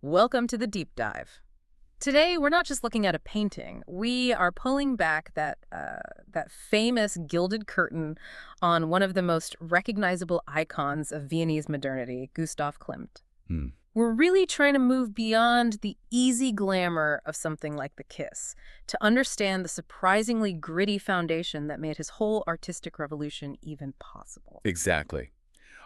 Welcome to the deep dive. Today, we're not just looking at a painting. We are pulling back that famous gilded curtain on one of the most recognizable icons of Viennese modernity, Gustav Klimt. Hmm. We're really trying to move beyond the easy glamour of something like The Kiss to understand the surprisingly gritty foundation that made his whole artistic revolution even possible. Exactly.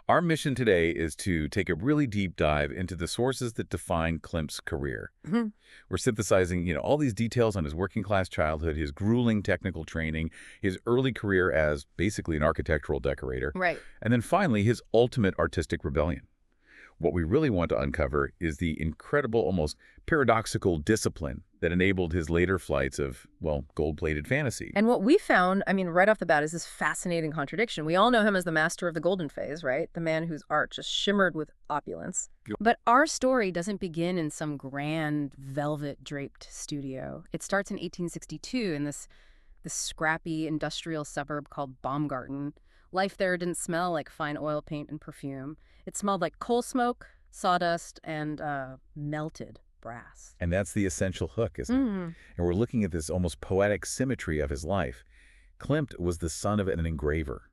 Our mission today is to take a really deep dive into the sources that define Klimt's career. Mhm. We're synthesizing, all these details on his working-class childhood, his grueling technical training, his early career as basically an architectural decorator, Right. and then finally his ultimate artistic rebellion. What we really want to uncover is the incredible, almost paradoxical discipline that enabled his later flights of, well, gold-plated fantasy. And what we found, right off the bat, is this fascinating contradiction. We all know him as the master of the golden phase, right? The man whose art just shimmered with opulence. But our story doesn't begin in some grand velvet-draped studio. It starts in 1862 in this scrappy industrial suburb called Baumgarten. Life there didn't smell like fine oil paint and perfume. It smelled like coal smoke, sawdust, and melted brass. And that's the essential hook, isn't it? And we're looking at this almost poetic symmetry of his life. Klimt was the son of an engraver,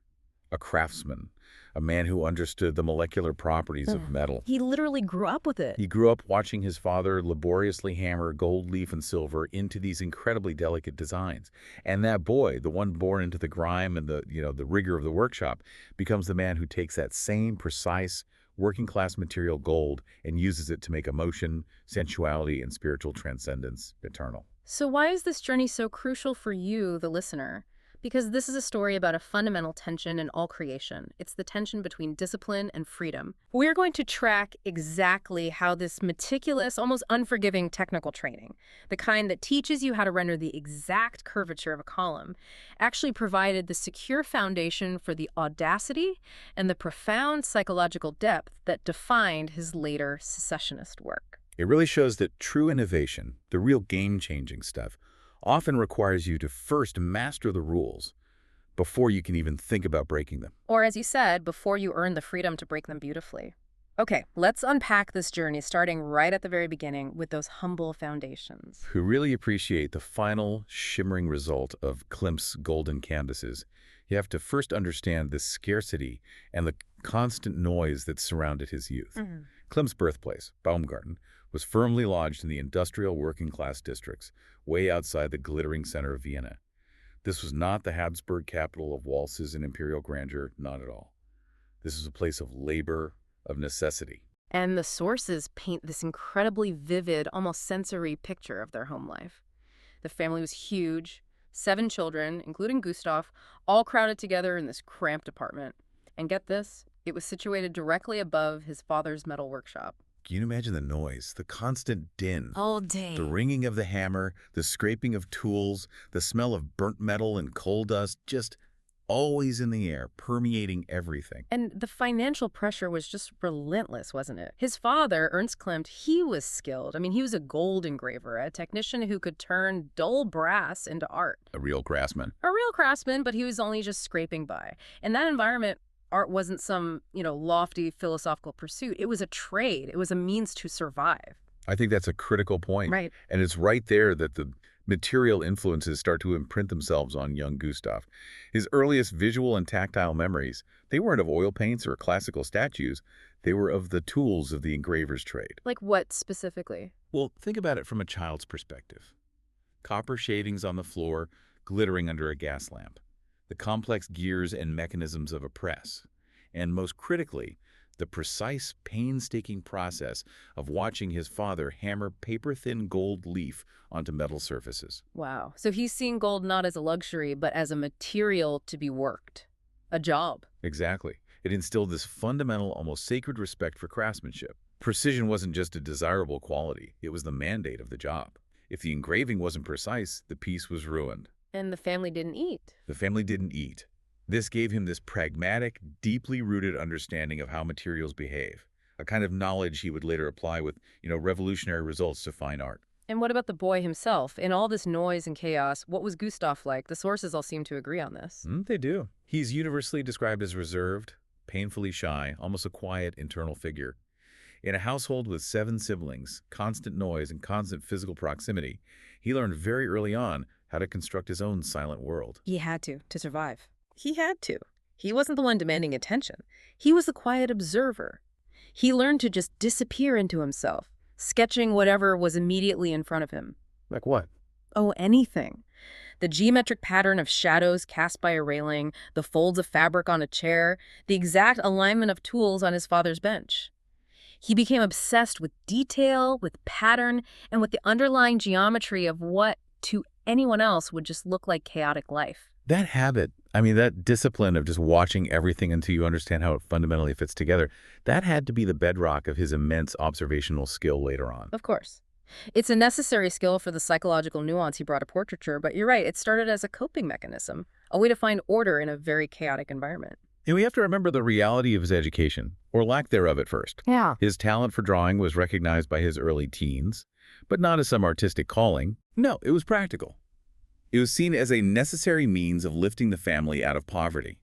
a craftsman, a man who understood the molecular properties of metal. He literally grew up with it. He grew up watching his father laboriously hammer gold leaf and silver into these incredibly delicate designs. And that boy, the one born into the grime and the rigor of the workshop, becomes the man who takes that same precise working-class material gold and uses it to make emotion, sensuality, and spiritual transcendence eternal. So why is this journey so crucial for you, the listener? Because this is a story about a fundamental tension in all creation. It's the tension between discipline and freedom. We're going to track exactly how this meticulous, almost unforgiving technical training, the kind that teaches you how to render the exact curvature of a column, actually provided the secure foundation for the audacity and the profound psychological depth that defined his later secessionist work. It really shows that true innovation, the real game-changing stuff, often requires you to first master the rules before you can even think about breaking them. Or, as you said, before you earn the freedom to break them beautifully. Okay, let's unpack this journey starting right at the very beginning with those humble foundations. Who really appreciate the final shimmering result of Klimt's golden canvases, you have to first understand the scarcity and the constant noise that surrounded his youth. Klimt's birthplace, Baumgarten, was firmly lodged in the industrial working-class districts, way outside the glittering center of Vienna. This was not the Habsburg capital of waltzes and imperial grandeur, not at all. This was a place of labor, of necessity. And the sources paint this incredibly vivid, almost sensory picture of their home life. The family was huge, 7 children, including Gustav, all crowded together in this cramped apartment. And get this, it was situated directly above his father's metal workshop. Can you imagine the noise, the constant din? All day. The ringing of the hammer, the scraping of tools, the smell of burnt metal and coal dust, just always in the air, permeating everything. And the financial pressure was just relentless, wasn't it? His father, Ernst Klimt, he was skilled. He was a gold engraver, a technician who could turn dull brass into art. A real craftsman. A real craftsman, but he was only just scraping by. In that environment, art wasn't some, lofty philosophical pursuit. It was a trade. It was a means to survive. I think that's a critical point. Right. And it's right there that the material influences start to imprint themselves on young Gustav. His earliest visual and tactile memories, they weren't of oil paints or classical statues. They were of the tools of the engraver's trade. Like what specifically? Well, think about it from a child's perspective. Copper shavings on the floor, glittering under a gas lamp. The complex gears and mechanisms of a press. And most critically, the precise, painstaking process of watching his father hammer paper-thin gold leaf onto metal surfaces. Wow. So he's seeing gold not as a luxury, but as a material to be worked. A job. Exactly. It instilled this fundamental, almost sacred respect for craftsmanship. Precision wasn't just a desirable quality. It was the mandate of the job. If the engraving wasn't precise, the piece was ruined. And the family didn't eat. The family didn't eat. This gave him this pragmatic, deeply rooted understanding of how materials behave, a kind of knowledge he would later apply with, revolutionary results to fine art. And what about the boy himself? In all this noise and chaos, what was Gustav like? The sources all seem to agree on this. They do. He's universally described as reserved, painfully shy, almost a quiet internal figure. In a household with 7 siblings, constant noise, and constant physical proximity, he learned very early on how to construct his own silent world. He had to survive. He had to. He wasn't the one demanding attention. He was the quiet observer. He learned to just disappear into himself, sketching whatever was immediately in front of him. Like what? Oh, anything. The geometric pattern of shadows cast by a railing, the folds of fabric on a chair, the exact alignment of tools on his father's bench. He became obsessed with detail, with pattern, and with the underlying geometry of what, to anyone else, would just look like chaotic life. That habit, that discipline of just watching everything until you understand how it fundamentally fits together, that had to be the bedrock of his immense observational skill later on. Of course. It's a necessary skill for the psychological nuance he brought to portraiture, but you're right, it started as a coping mechanism, a way to find order in a very chaotic environment. And we have to remember the reality of his education, or lack thereof at first. Yeah. His talent for drawing was recognized by his early teens, but not as some artistic calling. No, it was practical. It was seen as a necessary means of lifting the family out of poverty.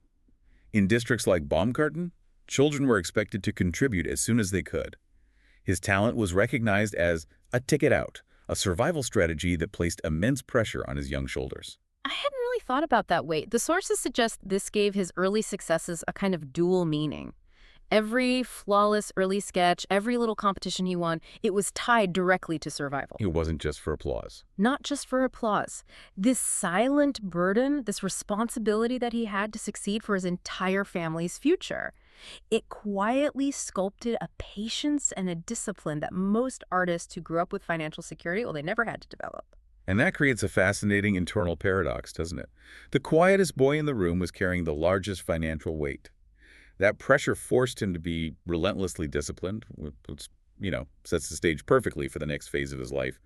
In districts like Baumgarten, children were expected to contribute as soon as they could. His talent was recognized as a ticket out, a survival strategy that placed immense pressure on his young shoulders. I hadn't really thought about that way. The sources suggest this gave his early successes a kind of dual meaning. Every flawless early sketch, every little competition he won, it was tied directly to survival. It wasn't just for applause. Not just for applause. This silent burden, this responsibility that he had to succeed for his entire family's future, it quietly sculpted a patience and a discipline that most artists who grew up with financial security, well, they never had to develop. And that creates a fascinating internal paradox, doesn't it? The quietest boy in the room was carrying the largest financial weight. That pressure forced him to be relentlessly disciplined, which, sets the stage perfectly for the next phase of his life.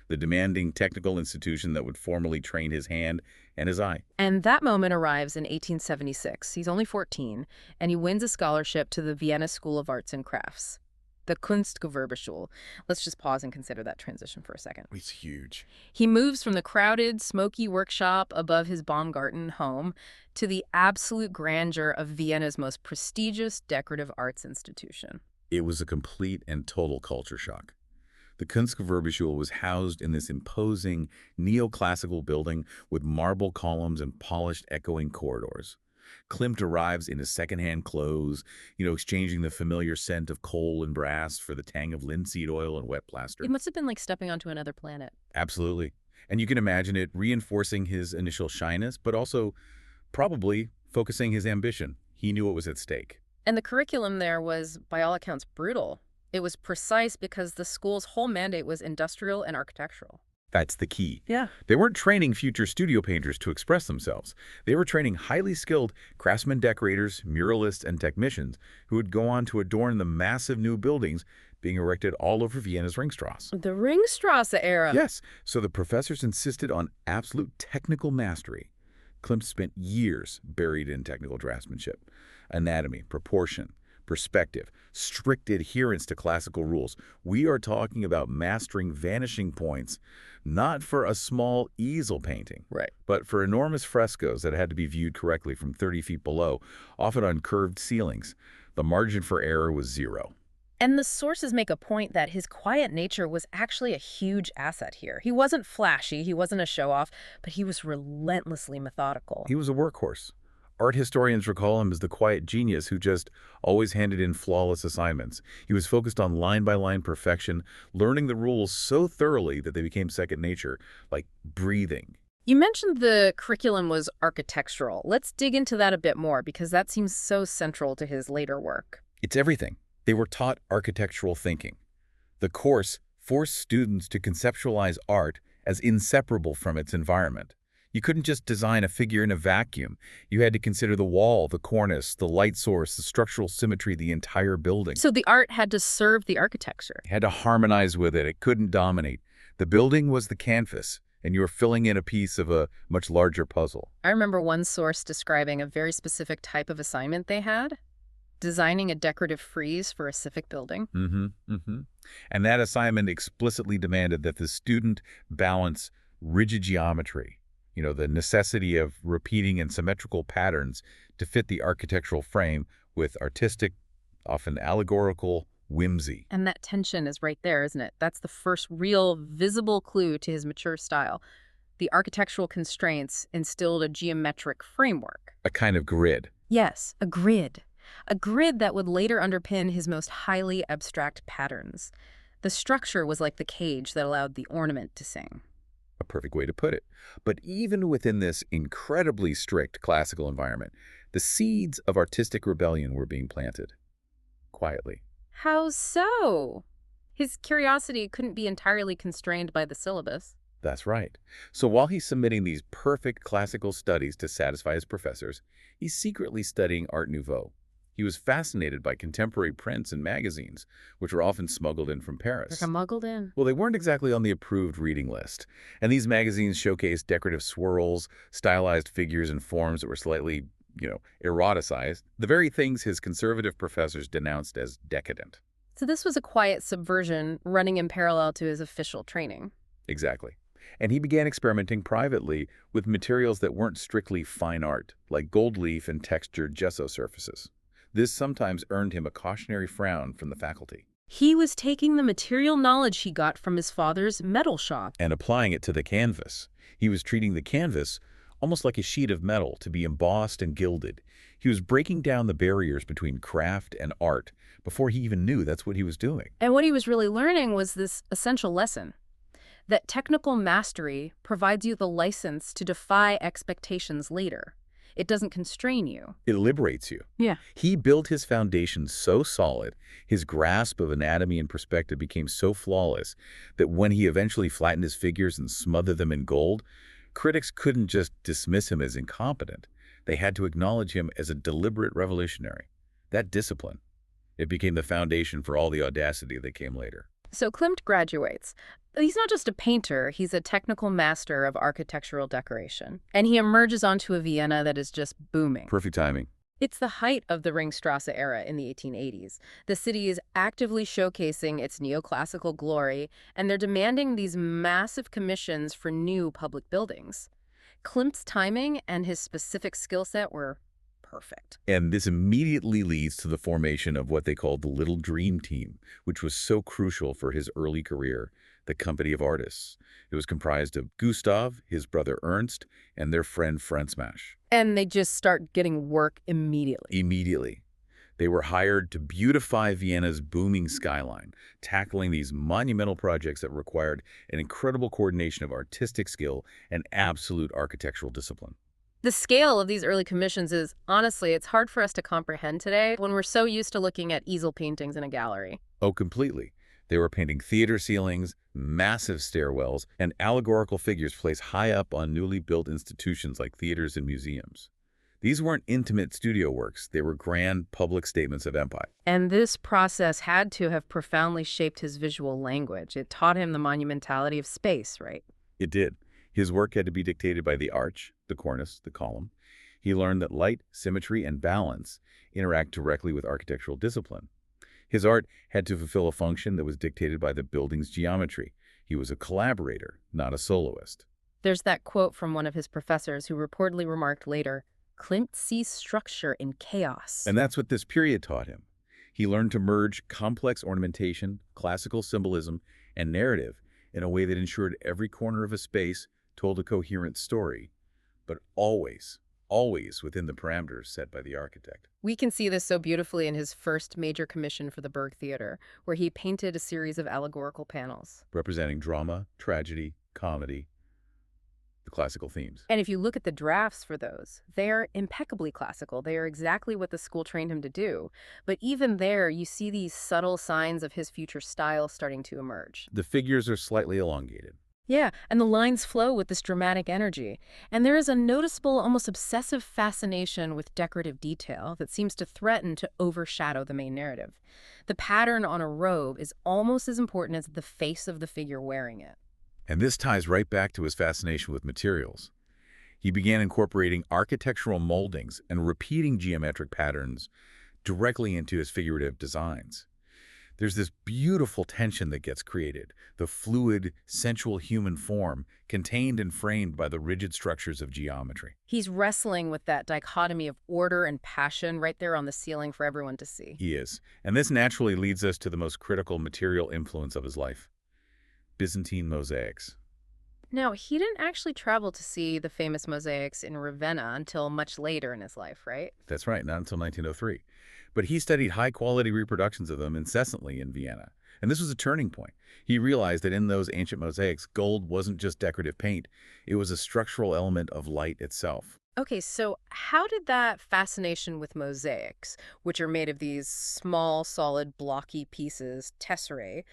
The demanding technical institution that would formally train his hand and his eye. And that moment arrives in 1876. He's only 14, and he wins a scholarship to the Vienna School of Arts and Crafts, the Kunstgewerbeschule. Let's just pause and consider that transition for a second. It's huge. He moves from the crowded, smoky workshop above his Baumgarten home to the absolute grandeur of Vienna's most prestigious decorative arts institution. It was a complete and total culture shock. The Kunstgewerbeschule was housed in this imposing neoclassical building with marble columns and polished echoing corridors. Klimt arrives in his secondhand clothes, exchanging the familiar scent of coal and brass for the tang of linseed oil and wet plaster. It must have been like stepping onto another planet. Absolutely. And you can imagine it reinforcing his initial shyness, but also probably focusing his ambition. He knew what was at stake. And the curriculum there was, by all accounts, brutal. It was precise because the school's whole mandate was industrial and architectural. That's the key. Yeah. They weren't training future studio painters to express themselves. They were training highly skilled craftsmen, decorators, muralists, and technicians who would go on to adorn the massive new buildings being erected all over Vienna's Ringstrasse. The Ringstrasse era. Yes. So the professors insisted on absolute technical mastery. Klimt spent years buried in technical draftsmanship, anatomy, proportion, perspective, strict adherence to classical rules. We are talking about mastering vanishing points, not for a small easel painting, Right. but for enormous frescoes that had to be viewed correctly from 30 feet below, often on curved ceilings. The margin for error was zero. And the sources make a point that his quiet nature was actually a huge asset here. He wasn't flashy, he wasn't a show-off, but he was relentlessly methodical. He was a workhorse. Art historians recall him as the quiet genius who just always handed in flawless assignments. He was focused on line-by-line perfection, learning the rules so thoroughly that they became second nature, like breathing. You mentioned the curriculum was architectural. Let's dig into that a bit more because that seems so central to his later work. It's everything. They were taught architectural thinking. The course forced students to conceptualize art as inseparable from its environment. You couldn't just design a figure in a vacuum. You had to consider the wall, the cornice, the light source, the structural symmetry, the entire building. So the art had to serve the architecture. It had to harmonize with it. It couldn't dominate. The building was the canvas, and you were filling in a piece of a much larger puzzle. I remember one source describing a very specific type of assignment they had, designing a decorative frieze for a civic building. And that assignment explicitly demanded that the student balance rigid geometry, the necessity of repeating in symmetrical patterns to fit the architectural frame with artistic, often allegorical, whimsy. And that tension is right there, isn't it? That's the first real visible clue to his mature style. The architectural constraints instilled a geometric framework. A kind of grid. Yes, a grid. A grid that would later underpin his most highly abstract patterns. The structure was like the cage that allowed the ornament to sing. A perfect way to put it. But even within this incredibly strict classical environment, the seeds of artistic rebellion were being planted. Quietly. How so? His curiosity couldn't be entirely constrained by the syllabus. That's right. So while he's submitting these perfect classical studies to satisfy his professors, he's secretly studying Art Nouveau. He was fascinated by contemporary prints and magazines, which were often smuggled in from Paris. Smuggled in. Well, they weren't exactly on the approved reading list. And these magazines showcased decorative swirls, stylized figures and forms that were slightly, eroticized, the very things his conservative professors denounced as decadent. So this was a quiet subversion running in parallel to his official training. Exactly. And he began experimenting privately with materials that weren't strictly fine art, like gold leaf and textured gesso surfaces. This sometimes earned him a cautionary frown from the faculty. He was taking the material knowledge he got from his father's metal shop And applying it to the canvas. He was treating the canvas almost like a sheet of metal to be embossed and gilded. He was breaking down the barriers between craft and art before he even knew that's what he was doing. And what he was really learning was this essential lesson, that technical mastery provides you the license to defy expectations later. It doesn't constrain you. It liberates you. Yeah. He built his foundation so solid, his grasp of anatomy and perspective became so flawless that when he eventually flattened his figures and smothered them in gold, critics couldn't just dismiss him as incompetent. They had to acknowledge him as a deliberate revolutionary. That discipline, it became the foundation for all the audacity that came later. So Klimt graduates. He's not just a painter, he's a technical master of architectural decoration. And he emerges onto a Vienna that is just booming. Perfect timing. It's the height of the Ringstrasse era in the 1880s. The city is actively showcasing its neoclassical glory, and they're demanding these massive commissions for new public buildings. Klimt's timing and his specific skill set were perfect. And this immediately leads to the formation of what they called the Little Dream Team, which was so crucial for his early career, the Company of Artists. It was comprised of Gustav, his brother Ernst, and their friend Franz. And they just start getting work immediately. Immediately. They were hired to beautify Vienna's booming skyline, tackling these monumental projects that required an incredible coordination of artistic skill and absolute architectural discipline. The scale of these early commissions is, honestly, it's hard for us to comprehend today when we're so used to looking at easel paintings in a gallery. Oh, completely. They were painting theater ceilings, massive stairwells, and allegorical figures placed high up on newly built institutions like theaters and museums. These weren't intimate studio works. They were grand public statements of empire. And this process had to have profoundly shaped his visual language. It taught him the monumentality of space, right? It did. His work had to be dictated by the arch, the cornice, the column. He learned that light, symmetry, and balance interact directly with architectural discipline. His art had to fulfill a function that was dictated by the building's geometry. He was a collaborator, not a soloist. There's that quote from one of his professors who reportedly remarked later, "Klimt sees structure in chaos." And that's what this period taught him. He learned to merge complex ornamentation, classical symbolism, and narrative in a way that ensured every corner of a space told a coherent story, but always within the parameters set by the architect. We can see this so beautifully in his first major commission for the Burgtheater, where he painted a series of allegorical panels. Representing drama, tragedy, comedy, the classical themes. And if you look at the drafts for those, they are impeccably classical. They are exactly what the school trained him to do. But even there, you see these subtle signs of his future style starting to emerge. The figures are slightly elongated. Yeah, and the lines flow with this dramatic energy. And there is a noticeable, almost obsessive fascination with decorative detail that seems to threaten to overshadow the main narrative. The pattern on a robe is almost as important as the face of the figure wearing it. And this ties right back to his fascination with materials. He began incorporating architectural moldings and repeating geometric patterns directly into his figurative designs. There's this beautiful tension that gets created, the fluid, sensual human form contained and framed by the rigid structures of geometry. He's wrestling with that dichotomy of order and passion right there on the ceiling for everyone to see. He is. And this naturally leads us to the most critical material influence of his life, Byzantine mosaics. Now, he didn't actually travel to see the famous mosaics in Ravenna until much later in his life, right? That's right, not until 1903. But he studied high-quality reproductions of them incessantly in Vienna. And this was a turning point. He realized that in those ancient mosaics, gold wasn't just decorative paint. It was a structural element of light itself. Okay, so how did that fascination with mosaics, which are made of these small, solid, blocky pieces, tesserae,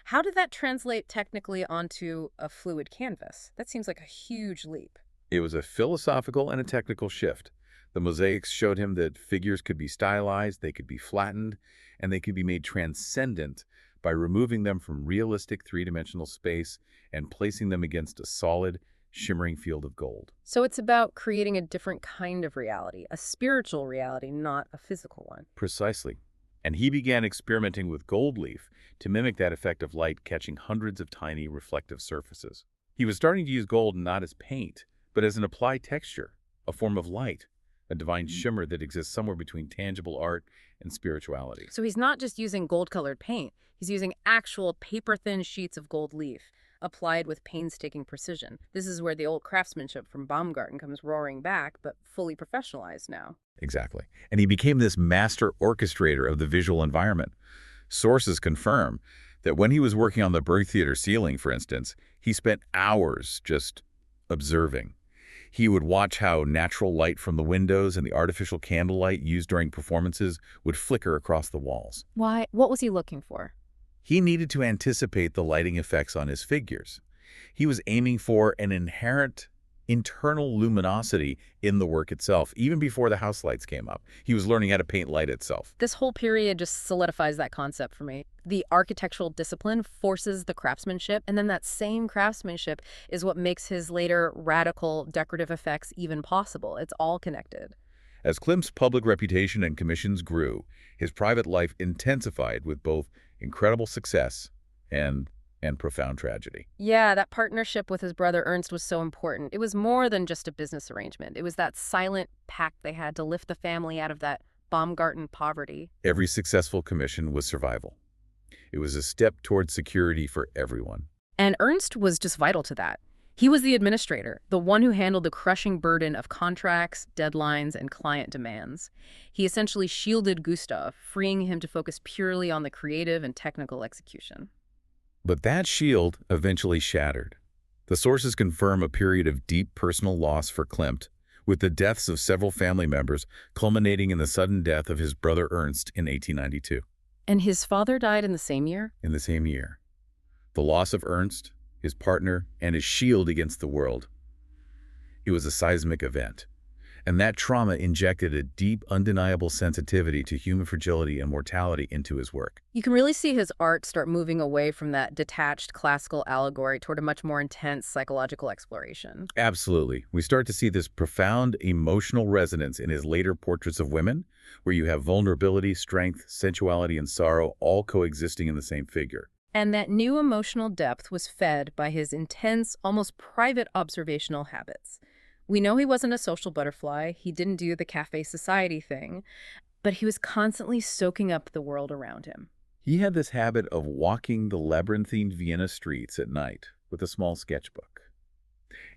how did that translate technically onto a fluid canvas? That seems like a huge leap. It was a philosophical and a technical shift. The mosaics showed him that figures could be stylized, they could be flattened, and they could be made transcendent by removing them from realistic three-dimensional space and placing them against a solid, shimmering field of gold. So it's about creating a different kind of reality, a spiritual reality, not a physical one. Precisely. And he began experimenting with gold leaf to mimic that effect of light catching hundreds of tiny reflective surfaces. He was starting to use gold not as paint, but as an applied texture, a form of light, a divine shimmer that exists somewhere between tangible art and spirituality. So he's not just using gold-colored paint. He's using actual paper-thin sheets of gold leaf, applied with painstaking precision. This is where the old craftsmanship from Baumgarten comes roaring back, but fully professionalized now. Exactly. And he became this master orchestrator of the visual environment. Sources confirm that when he was working on the Burgtheater ceiling, for instance, he spent hours just observing. He would watch how natural light from the windows and the artificial candlelight used during performances would flicker across the walls. Why? What was he looking for? He needed to anticipate the lighting effects on his figures. He was aiming for an inherent internal luminosity in the work itself, even before the house lights came up. He was learning how to paint light itself. This whole period just solidifies that concept for me. The architectural discipline forces the craftsmanship, and then that same craftsmanship is what makes his later radical decorative effects even possible. It's all connected. As Klimt's public reputation and commissions grew, his private life intensified with both incredible success and profound tragedy. Yeah, that partnership with his brother Ernst was so important. It was more than just a business arrangement. It was that silent pact they had to lift the family out of that Baumgarten poverty. Every successful commission was survival. It was a step towards security for everyone. And Ernst was just vital to that. He was the administrator, the one who handled the crushing burden of contracts, deadlines, and client demands. He essentially shielded Gustav, freeing him to focus purely on the creative and technical execution. But that shield eventually shattered. The sources confirm a period of deep personal loss for Klimt, with the deaths of several family members culminating in the sudden death of his brother Ernst in 1892. And his father died in the same year? In the same year. The loss of Ernst, his partner, and his shield against the world. It was a seismic event. And that trauma injected a deep, undeniable sensitivity to human fragility and mortality into his work. You can really see his art start moving away from that detached classical allegory toward a much more intense psychological exploration. Absolutely. We start to see this profound emotional resonance in his later portraits of women, where you have vulnerability, strength, sensuality, and sorrow all coexisting in the same figure. And that new emotional depth was fed by his intense, almost private observational habits. We know he wasn't a social butterfly, he didn't do the cafe society thing, but he was constantly soaking up the world around him. He had this habit of walking the labyrinthine Vienna streets at night with a small sketchbook.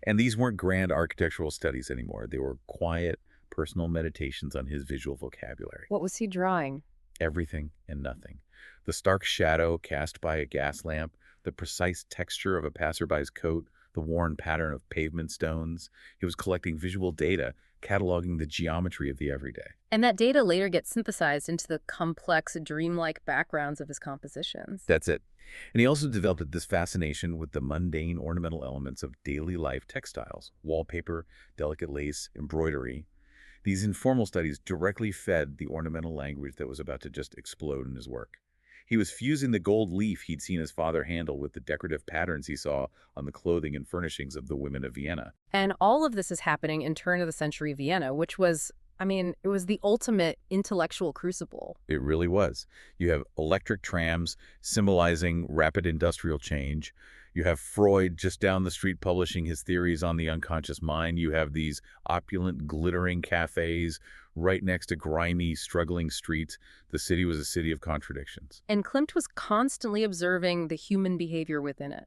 And these weren't grand architectural studies anymore. They were quiet, personal meditations on his visual vocabulary. What was he drawing? Everything and nothing. The stark shadow cast by a gas lamp, the precise texture of a passerby's coat, the worn pattern of pavement stones. He was collecting visual data, cataloging the geometry of the everyday. And that data later gets synthesized into the complex, dreamlike backgrounds of his compositions. That's it. And he also developed this fascination with the mundane ornamental elements of daily life textiles, wallpaper, delicate lace, embroidery. These informal studies directly fed the ornamental language that was about to just explode in his work. He was fusing the gold leaf he'd seen his father handle with the decorative patterns he saw on the clothing and furnishings of the women of Vienna. And all of this is happening in turn-of-the-century Vienna, which was I mean, it was the ultimate intellectual crucible. It really was. You have electric trams symbolizing rapid industrial change. You have Freud just down the street publishing his theories on the unconscious mind. You have these opulent, glittering cafes right next to grimy, struggling streets. The city was a city of contradictions. And Klimt was constantly observing the human behavior within it.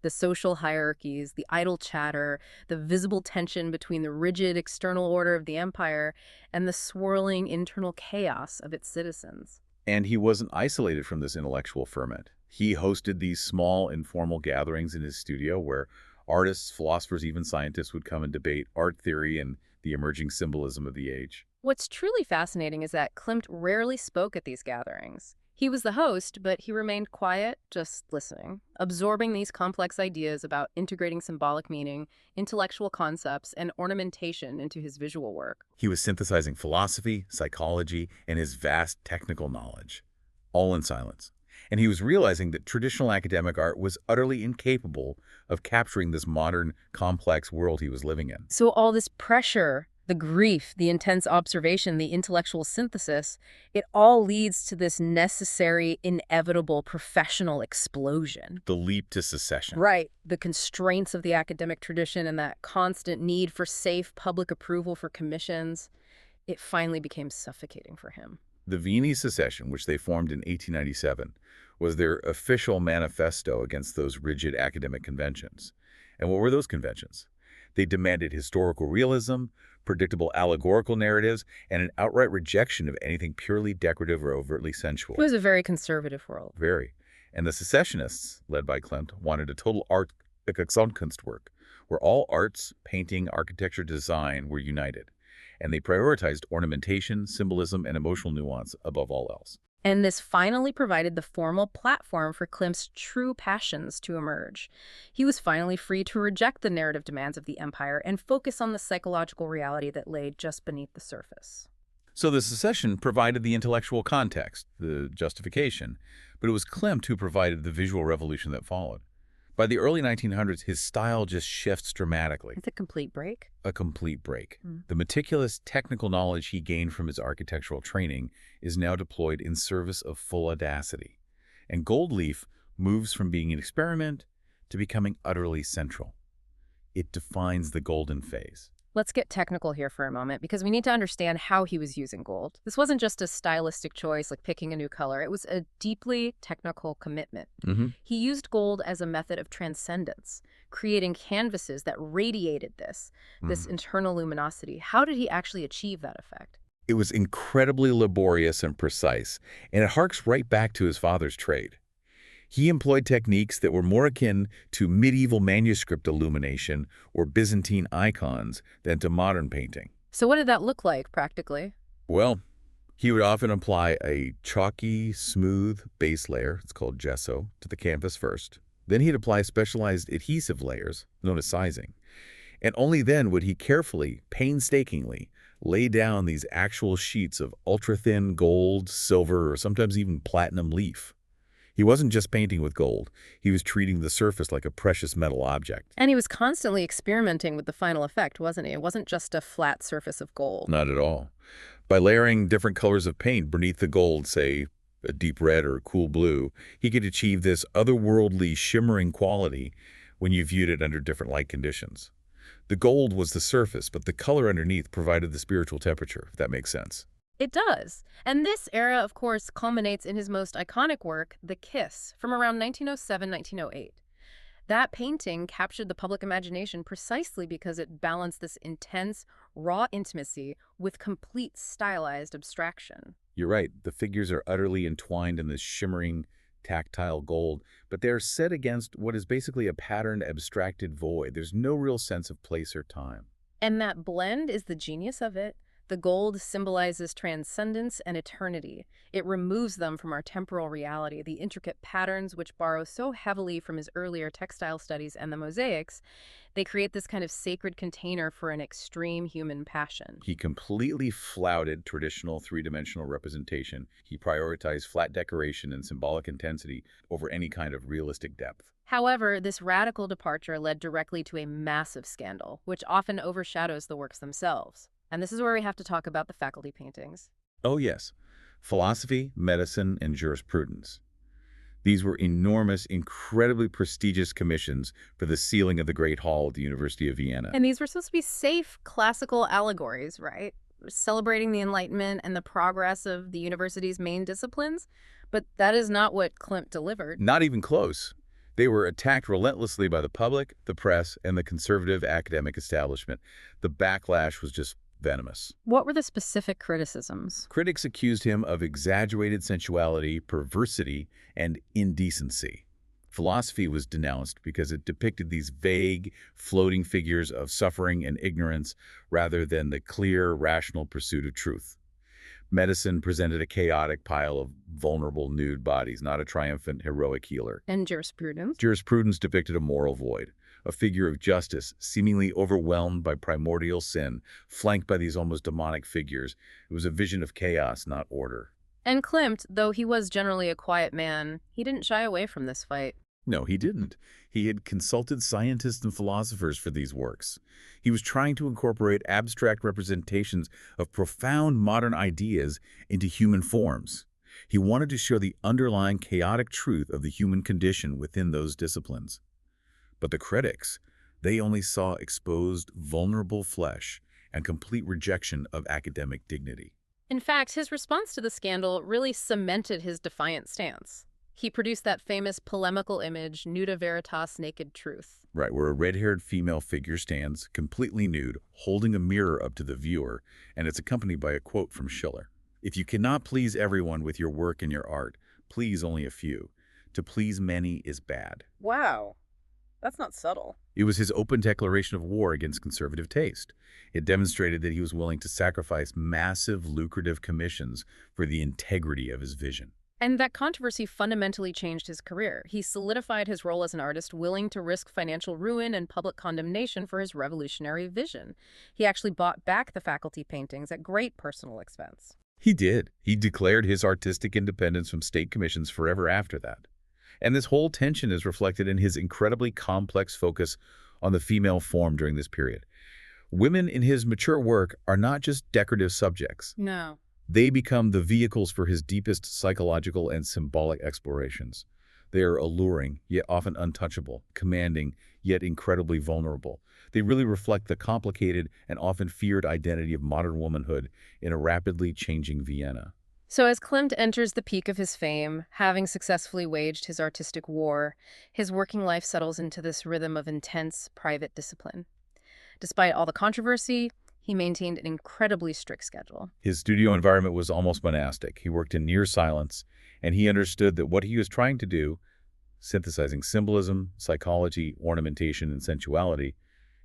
The social hierarchies, the idle chatter, the visible tension between the rigid external order of the empire and the swirling internal chaos of its citizens. And he wasn't isolated from this intellectual ferment. He hosted these small, informal gatherings in his studio where artists, philosophers, even scientists would come and debate art theory and the emerging symbolism of the age. What's truly fascinating is that Klimt rarely spoke at these gatherings. He was the host, but he remained quiet, just listening, absorbing these complex ideas about integrating symbolic meaning, intellectual concepts, and ornamentation into his visual work. He was synthesizing philosophy, psychology, and his vast technical knowledge, all in silence. And he was realizing that traditional academic art was utterly incapable of capturing this modern, complex world he was living in. So all this pressure, the grief, the intense observation, the intellectual synthesis, it all leads to this necessary, inevitable professional explosion. The leap to secession. Right. The constraints of the academic tradition and that constant need for safe public approval for commissions, it finally became suffocating for him. The Viennese Secession, which they formed in 1897, was their official manifesto against those rigid academic conventions. And what were those conventions? They demanded historical realism, predictable allegorical narratives, and an outright rejection of anything purely decorative or overtly sensual. It was a very conservative world. Very. And the secessionists, led by Klimt, wanted a total art Gesamtkunstwerk, where all arts, painting, architecture, design were united. And they prioritized ornamentation, symbolism, and emotional nuance above all else. And this finally provided the formal platform for Klimt's true passions to emerge. He was finally free to reject the narrative demands of the empire and focus on the psychological reality that lay just beneath the surface. So the secession provided the intellectual context, the justification, but it was Klimt who provided the visual revolution that followed. By the early 1900s, his style just shifts dramatically. It's a complete break. A complete break. The meticulous technical knowledge he gained from his architectural training is now deployed in service of full audacity. And gold leaf moves from being an experiment to becoming utterly central. It defines the golden phase. Let's get technical here for a moment because we need to understand how he was using gold. This wasn't just a stylistic choice like picking a new color. It was a deeply technical commitment. He used gold as a method of transcendence, creating canvases that radiated this internal luminosity. How did he actually achieve that effect? It was incredibly laborious and precise, and it harks right back to his father's trade. He employed techniques that were more akin to medieval manuscript illumination or Byzantine icons than to modern painting. So what did that look like, practically? Well, he would often apply a chalky, smooth base layer, it's called gesso, to the canvas first. Then he'd apply specialized adhesive layers, known as sizing. And only then would he carefully, painstakingly, lay down these actual sheets of ultra-thin gold, silver, or sometimes even platinum leaf. He wasn't just painting with gold. He was treating the surface like a precious metal object. And he was constantly experimenting with the final effect, wasn't he? It wasn't just a flat surface of gold. Not at all. By layering different colors of paint beneath the gold, say a deep red or cool blue, he could achieve this otherworldly, shimmering quality when you viewed it under different light conditions. The gold was the surface, but the color underneath provided the spiritual temperature, if that makes sense. It does. And this era, of course, culminates in his most iconic work, The Kiss, from around 1907-1908. That painting captured the public imagination precisely because it balanced this intense, raw intimacy with complete stylized abstraction. You're right. The figures are utterly entwined in this shimmering, tactile gold, but they're set against what is basically a patterned, abstracted void. There's no real sense of place or time. And that blend is the genius of it. The gold symbolizes transcendence and eternity. It removes them from our temporal reality. The intricate patterns, which borrow so heavily from his earlier textile studies and the mosaics, they create this kind of sacred container for an extreme human passion. He completely flouted traditional three-dimensional representation. He prioritized flat decoration and symbolic intensity over any kind of realistic depth. However, this radical departure led directly to a massive scandal, which often overshadows the works themselves. And this is where we have to talk about the faculty paintings. Oh, yes. Philosophy, medicine, and jurisprudence. These were enormous, incredibly prestigious commissions for the ceiling of the Great Hall at the University of Vienna. And these were supposed to be safe, classical allegories, right? Celebrating the Enlightenment and the progress of the university's main disciplines. But that is not what Klimt delivered. Not even close. They were attacked relentlessly by the public, the press, and the conservative academic establishment. The backlash was just venomous. What were the specific criticisms? Critics accused him of exaggerated sensuality, perversity, and indecency. Philosophy was denounced because it depicted these vague, floating figures of suffering and ignorance rather than the clear, rational pursuit of truth. Medicine presented a chaotic pile of vulnerable, nude bodies, not a triumphant, heroic healer. And jurisprudence? Jurisprudence depicted a moral void, a figure of justice, seemingly overwhelmed by primordial sin, flanked by these almost demonic figures. It was a vision of chaos, not order. And Klimt, though he was generally a quiet man, he didn't shy away from this fight. No, he didn't. He had consulted scientists and philosophers for these works. He was trying to incorporate abstract representations of profound modern ideas into human forms. He wanted to show the underlying chaotic truth of the human condition within those disciplines. But the critics, they only saw exposed, vulnerable flesh and complete rejection of academic dignity. In fact, his response to the scandal really cemented his defiant stance. He produced that famous polemical image, Nuda Veritas, Naked Truth. Right, where a red-haired female figure stands, completely nude, holding a mirror up to the viewer, and it's accompanied by a quote from Schiller. "If you cannot please everyone with your work and your art, please only a few. To please many is bad." Wow, that's not subtle. It was his open declaration of war against conservative taste. It demonstrated that he was willing to sacrifice massive, lucrative commissions for the integrity of his vision. And that controversy fundamentally changed his career. He solidified his role as an artist willing to risk financial ruin and public condemnation for his revolutionary vision. He actually bought back the faculty paintings at great personal expense. He did. He declared his artistic independence from state commissions forever after that. And this whole tension is reflected in his incredibly complex focus on the female form during this period. Women in his mature work are not just decorative subjects. No. They become the vehicles for his deepest psychological and symbolic explorations. They are alluring, yet often untouchable, commanding, yet incredibly vulnerable. They really reflect the complicated and often feared identity of modern womanhood in a rapidly changing Vienna. So as Klimt enters the peak of his fame, having successfully waged his artistic war, his working life settles into this rhythm of intense, private discipline. Despite all the controversy, he maintained an incredibly strict schedule. His studio environment was almost monastic. He worked in near silence, and he understood that what he was trying to do, synthesizing symbolism, psychology, ornamentation, and sensuality,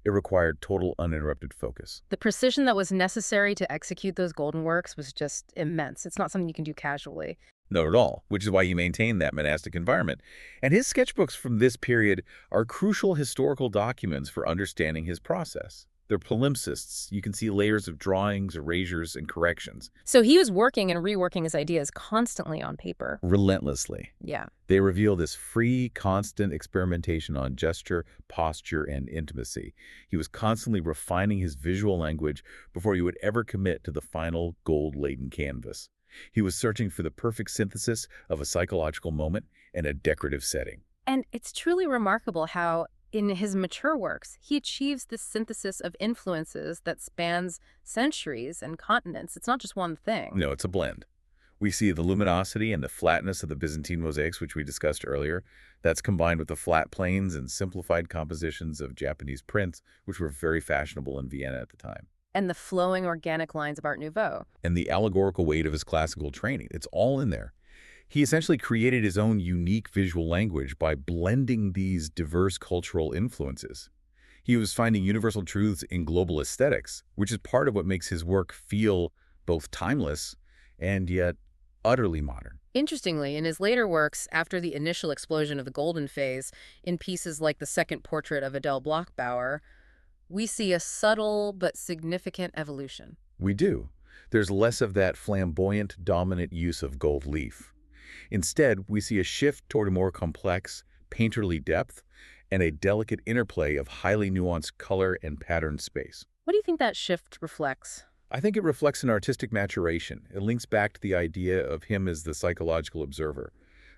it required total uninterrupted focus. The precision that was necessary to execute those golden works was just immense. It's not something you can do casually. Not at all, which is why he maintained that monastic environment. And his sketchbooks from this period are crucial historical documents for understanding his process. They're palimpsests. You can see layers of drawings, erasures, and corrections. So he was working and reworking his ideas constantly on paper. Relentlessly. Yeah. They reveal this free, constant experimentation on gesture, posture, and intimacy. He was constantly refining his visual language before he would ever commit to the final gold-laden canvas. He was searching for the perfect synthesis of a psychological moment and a decorative setting. And it's truly remarkable how, in his mature works, he achieves this synthesis of influences that spans centuries and continents. It's not just one thing. No, it's a blend. We see the luminosity and the flatness of the Byzantine mosaics, which we discussed earlier. That's combined with the flat planes and simplified compositions of Japanese prints, which were very fashionable in Vienna at the time. And the flowing organic lines of Art Nouveau. And the allegorical weight of his classical training. It's all in there. He essentially created his own unique visual language by blending these diverse cultural influences. He was finding universal truths in global aesthetics, which is part of what makes his work feel both timeless and yet utterly modern. Interestingly, in his later works, after the initial explosion of the Golden Phase, in pieces like the second portrait of Adele Bloch-Bauer, we see a subtle but significant evolution. We do. There's less of that flamboyant, dominant use of gold leaf. Instead, we see a shift toward a more complex, painterly depth and a delicate interplay of highly nuanced color and patterned space. What do you think that shift reflects? I think it reflects an artistic maturation. It links back to the idea of him as the psychological observer.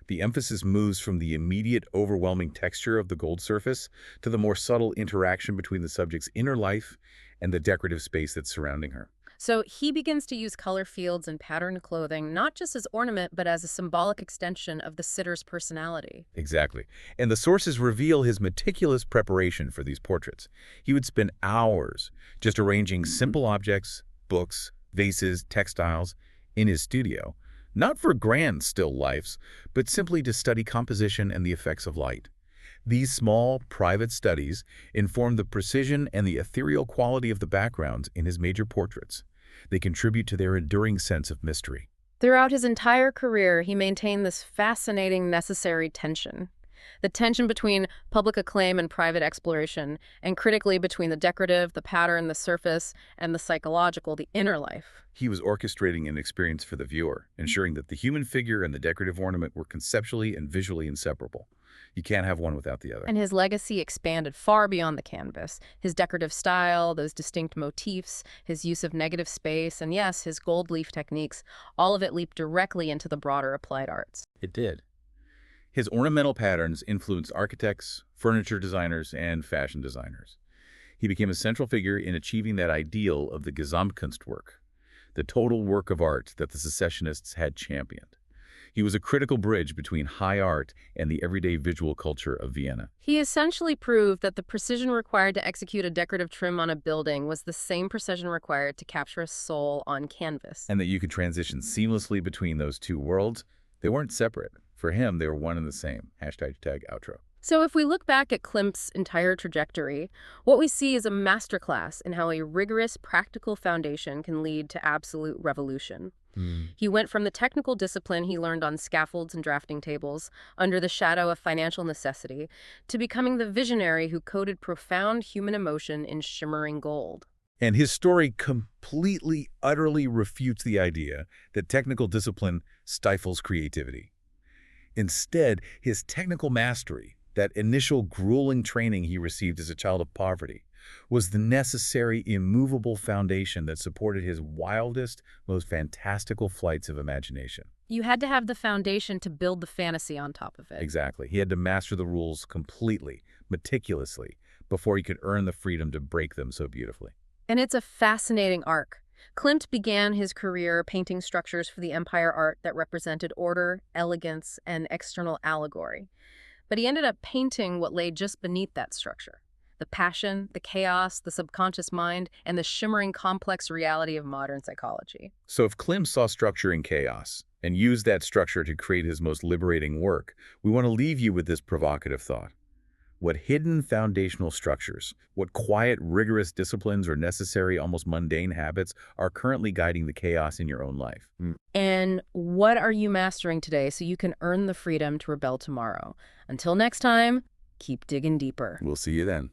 The emphasis moves from the immediate, overwhelming texture of the gold surface to the more subtle interaction between the subject's inner life and the decorative space that's surrounding her. So he begins to use color fields and patterned clothing not just as ornament, but as a symbolic extension of the sitter's personality. Exactly. And the sources reveal his meticulous preparation for these portraits. He would spend hours just arranging simple objects, books, vases, textiles in his studio, not for grand still lifes, but simply to study composition and the effects of light. These small, private studies inform the precision and the ethereal quality of the backgrounds in his major portraits. They contribute to their enduring sense of mystery. Throughout his entire career, he maintained this fascinating, necessary tension. The tension between public acclaim and private exploration, and critically between the decorative, the pattern, the surface, and the psychological, the inner life. He was orchestrating an experience for the viewer, ensuring that the human figure and the decorative ornament were conceptually and visually inseparable. You can't have one without the other. And his legacy expanded far beyond the canvas. His decorative style, those distinct motifs, his use of negative space, and yes, his gold leaf techniques, all of it leaped directly into the broader applied arts. It did. His ornamental patterns influenced architects, furniture designers, and fashion designers. He became a central figure in achieving that ideal of the Gesamtkunstwerk, the total work of art that the secessionists had championed. He was a critical bridge between high art and the everyday visual culture of Vienna. He essentially proved that the precision required to execute a decorative trim on a building was the same precision required to capture a soul on canvas. And that you could transition seamlessly between those two worlds. They weren't separate. For him, they were one and the same. #outro. So if we look back at Klimt's entire trajectory, what we see is a masterclass in how a rigorous, practical foundation can lead to absolute revolution. He went from the technical discipline he learned on scaffolds and drafting tables, under the shadow of financial necessity, to becoming the visionary who coded profound human emotion in shimmering gold. And his story completely, utterly refutes the idea that technical discipline stifles creativity. Instead, his technical mastery, that initial grueling training he received as a child of poverty, was the necessary, immovable foundation that supported his wildest, most fantastical flights of imagination. You had to have the foundation to build the fantasy on top of it. Exactly. He had to master the rules completely, meticulously, before he could earn the freedom to break them so beautifully. And it's a fascinating arc. Klimt began his career painting structures for the Empire art that represented order, elegance, and external allegory. But he ended up painting what lay just beneath that structure: the passion, the chaos, the subconscious mind, and the shimmering complex reality of modern psychology. So if Klimt saw structure in chaos and used that structure to create his most liberating work, we want to leave you with this provocative thought. What hidden foundational structures, what quiet, rigorous disciplines or necessary, almost mundane habits are currently guiding the chaos in your own life? And what are you mastering today so you can earn the freedom to rebel tomorrow? Until next time, keep digging deeper. We'll see you then.